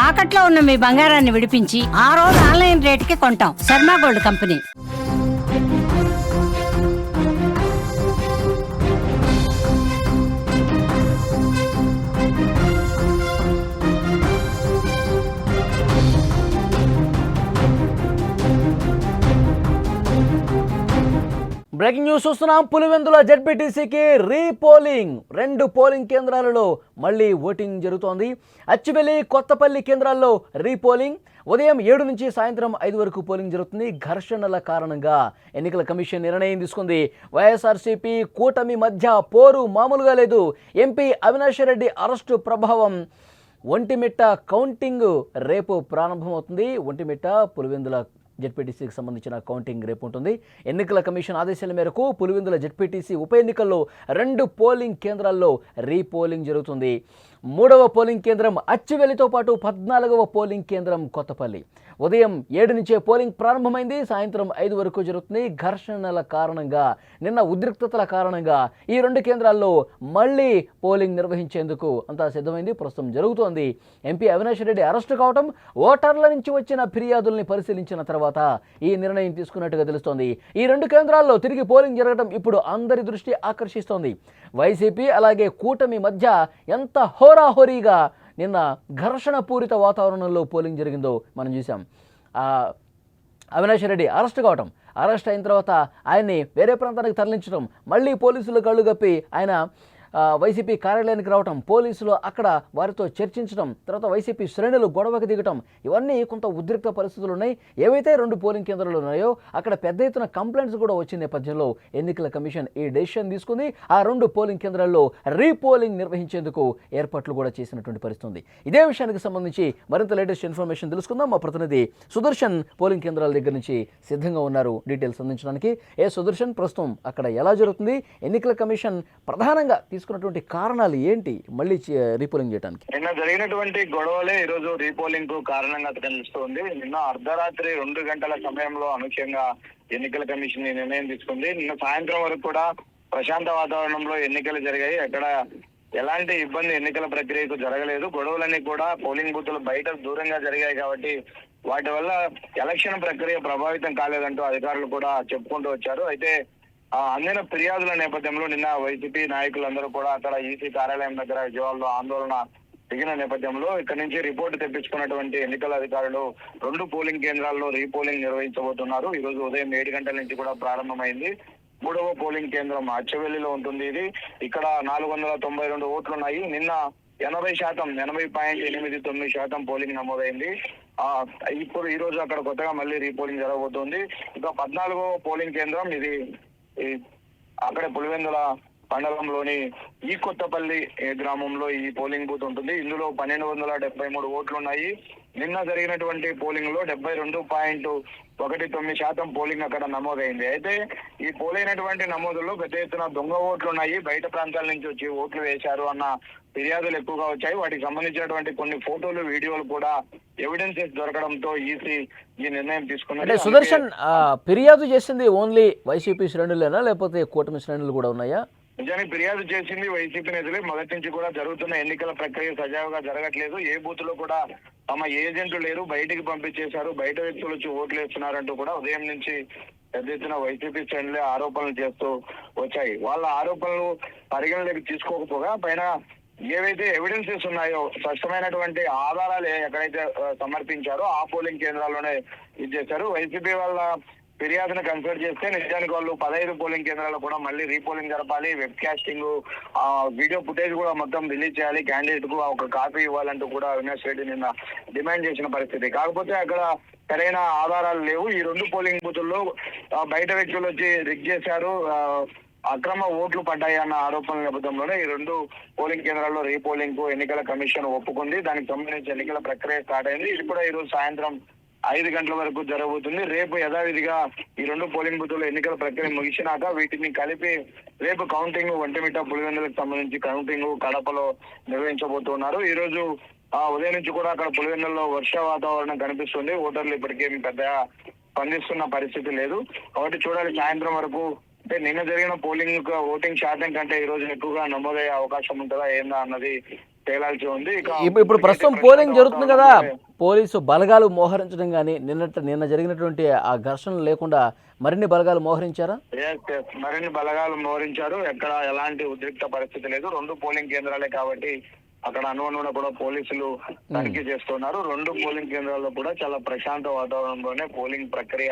తాకట్లో ఉన్న మీ బంగారాన్ని విడిపించి ఆ రోజు ఆన్లైన్ రేటుకి కొంటాం. Sharma gold company. Breaking news చూస్తున్నాం. పులివెందుల జెడ్పీటీసీకి రీపోలింగ్. 2 పోలింగ్ కేంద్రాలలో మళ్ళీ ఓటింగ్ జరుగుతోంది. అచ్చివెల్లి, కొత్తపల్లి కేంద్రాల్లో రీపోలింగ్. ఉదయం 7 నుంచి సాయంత్రం 5 వరకు పోలింగ్ జరుగుతుంది. ఘర్షణల కారణంగా ఎన్నికల కమిషన్ నిర్ణయం తీసుకుంది. వైఎస్ఆర్సీపీ కూటమి మధ్య పోరు మామూలుగా లేదు. ఎంపీ అవినాష్ రెడ్డి అరెస్టు ప్రభావం. ఒంటిమిట్ట కౌంటింగ్ రేపు ప్రారంభమవుతుంది. ఒంటిమిట్ట పులివెందుల జెడ్పీటీసీకి సంబంధించిన కౌంటింగ్ రేపు ఉంటుంది. ఎన్నికల కమిషన్ ఆదేశాల మేరకు పులివెందుల జెడ్పీటీసీ ఉప ఎన్నికల్లో 2 పోలింగ్ కేంద్రాల్లో రీపోలింగ్ జరుగుతుంది. 3వ పోలింగ్ కేంద్రం అచ్చివెల్లితో పాటు 14వ పోలింగ్ కేంద్రం కొత్తపల్లి. ఉదయం 7 నుంచే పోలింగ్ ప్రారంభమైంది. సాయంత్రం 5 వరకు జరుగుతుంది. ఘర్షణల కారణంగా, నిన్న ఉద్రిక్తతల కారణంగా ఈ 2 కేంద్రాల్లో మళ్ళీ పోలింగ్ నిర్వహించేందుకు అంతా సిద్ధమైంది. ప్రస్తుతం జరుగుతోంది. ఎంపీ అవినాష్ రెడ్డి అరెస్టు కావడం, ఓటర్ల నుంచి వచ్చిన ఫిర్యాదుల్ని పరిశీలించిన తర్వాత ఈ నిర్ణయం తీసుకున్నట్టుగా తెలుస్తోంది. ఈ 2 కేంద్రాల్లో తిరిగి పోలింగ్ జరగడం ఇప్పుడు అందరి దృష్టి ఆకర్షిస్తోంది. వైసీపీ అలాగే కూటమి మధ్య ఎంత హోరాహోరీగా నిన్న ఘర్షణ పూరిత వాతావరణంలో పోలింగ్ జరిగిందో మనం చూసాం. అవినాష్ రెడ్డి అరెస్ట్ కావటం, అరెస్ట్ అయిన తర్వాత ఆయన్ని వేరే ప్రాంతానికి తరలించడం, మళ్ళీ పోలీసులు కళ్ళు కప్పి ఆయన వైసీపీ కార్యాలయానికి రావటం, పోలీసులు అక్కడ వారితో చర్చించడం, తర్వాత వైసీపీ శ్రేణులు గొడవకు దిగటం, ఇవన్నీ కొంత ఉద్రిక్త పరిస్థితులు ఉన్నాయి. ఏవైతే 2 పోలింగ్ కేంద్రాలు ఉన్నాయో అక్కడ పెద్ద ఎత్తున కంప్లైంట్స్ కూడా వచ్చిన నేపథ్యంలో ఎన్నికల కమిషన్ ఈ డెసిషన్ తీసుకుంది. ఆ 2 పోలింగ్ కేంద్రాల్లో రీపోలింగ్ నిర్వహించేందుకు ఏర్పాట్లు కూడా చేసినటువంటి పరిస్థితి. ఇదే విషయానికి సంబంధించి మరింత లేటెస్ట్ ఇన్ఫర్మేషన్ తెలుసుకుందాం. మా ప్రతినిధి సుదర్శన్ పోలింగ్ కేంద్రాల దగ్గర నుంచి సిద్ధంగా ఉన్నారు డీటెయిల్స్ అందించడానికి. సుదర్శన్, ప్రస్తుతం అక్కడ ఎలా జరుగుతుంది? ఎన్నికల కమిషన్ ప్రధానంగా తీసుకున్నటువంటి కారణాలు ఏంటి మళ్ళీ రీపోలింగ్ చేయడానికి? నిన్న జరిగినటువంటి గొడవలే ఈ రోజు రీపోలింగ్ కు కారణంగా కనిపిస్తుంది. నిన్న అర్ధరాత్రి 2 గంటల సమయంలో అనూహ్యంగా ఎన్నికల కమిషన్ నిర్ణయం తీసుకుంది. నిన్న సాయంత్రం వరకు కూడా ప్రశాంత వాతావరణంలో ఎన్నికలు జరిగాయి. అక్కడ ఎలాంటి ఇబ్బంది ఎన్నికల ప్రక్రియకు జరగలేదు. గొడవలన్నీ కూడా పోలింగ్ బూతులు బయట దూరంగా జరిగాయి కాబట్టి వాటి వల్ల ఎలక్షన్ ప్రక్రియ ప్రభావితం కాలేదంటూ అధికారులు కూడా చెప్పుకుంటూ వచ్చారు. అయితే అందిన ఫిర్యాదుల నేపథ్యంలో నిన్న వైసీపీ నాయకులందరూ కూడా అక్కడ ఈసీ కార్యాలయం దగ్గర విజయవాడలో ఆందోళన దిగిన నేపథ్యంలో ఇక్కడి నుంచి రిపోర్టు తెప్పించుకున్నటువంటి ఎన్నికల అధికారులు 2 పోలింగ్ కేంద్రాల్లో రీపోలింగ్ నిర్వహించబోతున్నారు. ఈ రోజు ఉదయం 7 గంటల నుంచి కూడా ప్రారంభమైంది. 3వ పోలింగ్ కేంద్రం అచ్చవెల్లిలో ఉంటుంది. ఇక్కడ 492 ఓట్లు ఉన్నాయి. నిన్న 80%, 80.89% పోలింగ్ నమోదైంది. ఇప్పుడు ఈ రోజు అక్కడ కొత్తగా మళ్ళీ రీపోలింగ్ జరగబోతోంది. ఇంకా 14వ పోలింగ్ కేంద్రం ఇది అక్కడే పులివెందుల మండలంలోని ఈ కొత్తపల్లి గ్రామంలో ఈ పోలింగ్ బూత్ ఉంటుంది. ఇందులో 1273 ఓట్లు ఉన్నాయి. నిన్న జరిగినటువంటి పోలింగ్ లో 72.19% పోలింగ్ అక్కడ నమోదైంది. అయితే ఈ పోలైనటువంటి నమోదుల్లో పెద్ద ఎత్తున దొంగ ఓట్లు ఉన్నాయి, బయట ప్రాంతాల నుంచి వచ్చి ఓట్లు వేశారు అన్న ఫిర్యాదులు ఎక్కువగా వచ్చాయి. వాటికి సంబంధించినటువంటి కొన్ని ఫోటోలు, వీడియోలు కూడా ఎవిడెన్సెస్ దొరకడంతో ఈసీ ఈ నిర్ణయం తీసుకున్నారు. సుదర్శన్, ఫిర్యాదు చేసింది ఓన్లీ వైసీపీ శ్రేణులేనా లేకపోతే కూటమి శ్రేణులు కూడా ఉన్నాయా? నిజానికి ఫిర్యాదు చేసింది వైసీపీ నేతలే. మొదటి నుంచి కూడా జరుగుతున్న ఎన్నికల ప్రక్రియ సజావుగా జరగట్లేదు, ఏ బూత్ లో కూడా తమ ఏజెంట్లు లేరు, బయటికి పంపించేశారు, బయట వ్యక్తులు వచ్చి ఓట్లు వేస్తున్నారంటూ కూడా ఉదయం నుంచి పెద్ద ఎత్తున వైసీపీ శ్రేణులే ఆరోపణలు చేస్తూ వచ్చాయి. వాళ్ళ ఆరోపణలు పరిగణలోకి తీసుకోకపోగా పైన ఏవైతే ఎవిడెన్సెస్ ఉన్నాయో, స్పష్టమైనటువంటి ఆధారాలు ఎక్కడైతే సమర్పించారో ఆ పోలింగ్ కేంద్రాల్లోనే ఇది చేశారు. వైసీపీ వాళ్ళ ఫిర్యాదును కన్సిడర్ చేస్తే నిజానికి వాళ్ళు 15 పోలింగ్ కేంద్రాల్లో కూడా మళ్ళీ రీపోలింగ్ జరపాలి, వెబ్ కాస్టింగ్, వీడియో ఫుటేజ్ కూడా మొత్తం రిలీజ్ చేయాలి, క్యాండిడేట్ కు ఒక కాపీ ఇవ్వాలంటూ కూడా అవినాష్ రెడ్డి నిన్న డిమాండ్ చేసిన పరిస్థితి. కాకపోతే అక్కడ సరైన ఆధారాలు లేవు. ఈ 2 పోలింగ్ బూతుల్లో బయట వ్యక్తులు వచ్చి రిగ్ చేశారు, అక్రమ ఓట్లు పడ్డాయి అన్న ఆరోపణల నేపథ్యంలోనే ఈ 2 పోలింగ్ కేంద్రాల్లో రీపోలింగ్ కు ఎన్నికల కమిషన్ ఒప్పుకుంది. దానికి సంబంధించి ఎన్నికల ప్రక్రియ స్టార్ట్ అయింది. ఇది కూడా ఈ రోజు సాయంత్రం 5 గంటల వరకు జరగబోతుంది. రేపు యథావిధిగా ఈ 2 పోలింగ్ బూతుల్లో ఎన్నికల ప్రక్రియ ముగిసినాక వీటిని కలిపి రేపు కౌంటింగ్ ఒంటిమిట్ట, పులివెందులకు సంబంధించి కౌంటింగ్ కడపలో నిర్వహించబోతున్నారు. ఈ రోజు ఉదయం నుంచి కూడా అక్కడ పులివెందుల్లో వర్ష వాతావరణం కనిపిస్తుంది. ఓటర్లు ఇప్పటికేమి పెద్దగా స్పందిస్తున్న పరిస్థితి లేదు. కాబట్టి చూడాలి సాయంత్రం వరకు. అంటే నిన్న జరిగిన ఓటింగ్ శాతం కంటే ఈ రోజు ఎక్కువగా నమోదయ్యే అవకాశం ఉంటుందా ఏందా అన్నది తేలాల్సి ఉంది. ఇక ఇప్పుడు ప్రస్తుతం పోలింగ్ జరుగుతుంది కదా, పోలీసు బలగాలు మోహరించడం కానీ నిన్న జరిగినటువంటి ఆ ఘర్షణ లేకుండా మరిన్ని బలగాలు మోహరించారా? మరిన్ని బలగాలు మోహరించారు. ఎక్కడ ఎలాంటి ఉద్రిక్త పరిస్థితి లేదు. 2 పోలింగ్ కేంద్రాలే కాబట్టి అక్కడ అనుగుణంగా కూడా పోలీసులు తనిఖీ చేస్తున్నారు. 2 పోలింగ్ కేంద్రాల్లో కూడా చాలా ప్రశాంత వాతావరణంలోనే పోలింగ్ ప్రక్రియ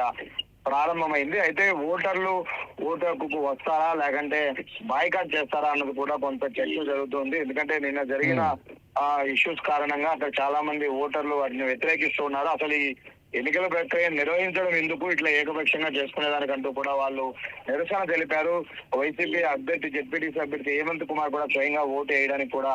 ప్రారంభమైంది. అయితే ఓటర్లు ఓటుకు వస్తారా లేకంటే బాయ్కాట్ చేస్తారా అన్నది కూడా కొంత చర్చ జరుగుతుంది. ఎందుకంటే నిన్న జరిగిన ఇష్యూస్ కారణంగా అక్కడ చాలా మంది ఓటర్లు వాటిని వ్యతిరేకిస్తున్నారు. అసలు ఈ ఎన్నికల ప్రక్రియ నిర్వహించడం ఎందుకు ఇట్లా ఏకపక్షంగా చేసుకునేదానికంటూ కూడా వాళ్ళు నిరసన తెలిపారు. వైసీపీ అభ్యర్థి జెడ్పీటీసీ అభ్యర్థి హేమంత్ కుమార్ కూడా స్వయంగా ఓటు వేయడానికి కూడా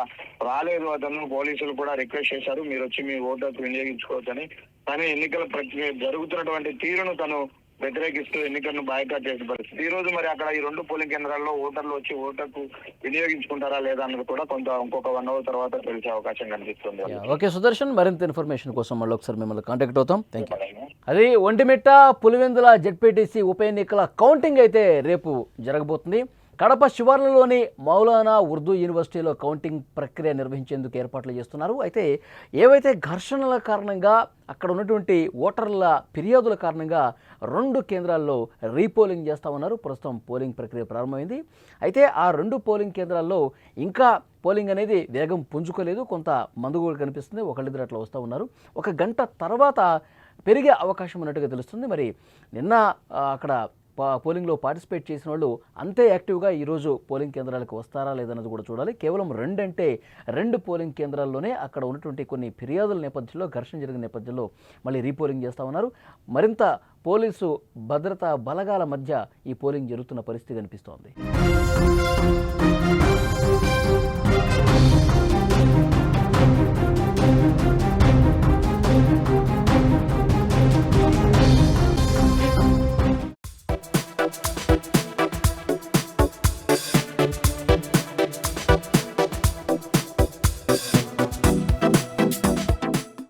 రాలేదు. అతను పోలీసులు కూడా రిక్వెస్ట్ చేశారు, మీరు వచ్చి మీ ఓటుకు వినియోగించుకోవచ్చని. కానీ ఎన్నికల ప్రక్రియ జరుగుతున్నటువంటి తీరును తను వ్యతిరేకిస్తూ ఎన్నికలను బాయ్కాట్ చేసిన పరిస్థితి. ఈ రోజు మరి అక్కడ ఈ 2 పోలింగ్ కేంద్రాల్లో ఓటర్లు వచ్చి ఓటుకు వినియోగించుకుంటారా లేదా అన్నది కూడా ఇంకొక 1 అవర్ తర్వాత తెలిసే అవకాశం కనిపిస్తుంది. ఓకే సుదర్శన్, మరింత ఇన్ఫర్మేషన్ కోసం మళ్ళీ ఒకసారి మిమ్మల్ని కాంటాక్ట్ అవుతాం. Thank you. అది ఒంటిమిట్ట పులివెందుల జెడ్పీటీసీ ఉప ఎన్నికల కౌంటింగ్ అయితే రేపు జరగబోతుంది. కడప శివార్లలోని మౌలానా ఉర్దూ యూనివర్సిటీలో కౌంటింగ్ ప్రక్రియ నిర్వహించేందుకు ఏర్పాట్లు చేస్తున్నారు. అయితే ఏవైతే ఘర్షణల కారణంగా అక్కడ ఉన్నటువంటి ఓటర్ల ఫిర్యాదుల కారణంగా 2 కేంద్రాల్లో రీపోలింగ్ చేస్తా ఉన్నారు. ప్రస్తుతం పోలింగ్ ప్రక్రియ ప్రారంభమైంది. అయితే ఆ 2 పోలింగ్ కేంద్రాల్లో ఇంకా పోలింగ్ అనేది వేగం పుంజుకోలేదు. కొంత మందు కూడా కనిపిస్తుంది. ఒకళ్ళిద్దరు అట్లా వస్తూ ఉన్నారు. 1 గంట తర్వాత పెరిగే అవకాశం ఉన్నట్టుగా తెలుస్తుంది. మరి నిన్న అక్కడ పోలింగ్లో పార్టిసిపేట్ చేసిన వాళ్ళు అంతే యాక్టివ్గా ఈరోజు పోలింగ్ కేంద్రాలకు వస్తారా లేదన్నది కూడా చూడాలి. కేవలం 2 పోలింగ్ కేంద్రాల్లోనే అక్కడ ఉన్నటువంటి కొన్ని ఫిర్యాదుల నేపథ్యంలో, ఘర్షణ జరిగిన నేపథ్యంలో మళ్ళీ రీపోలింగ్ చేస్తూ ఉన్నారు. మరింత పోలీసు భద్రతా బలగాల మధ్య ఈ పోలింగ్ జరుగుతున్న పరిస్థితి కనిపిస్తోంది.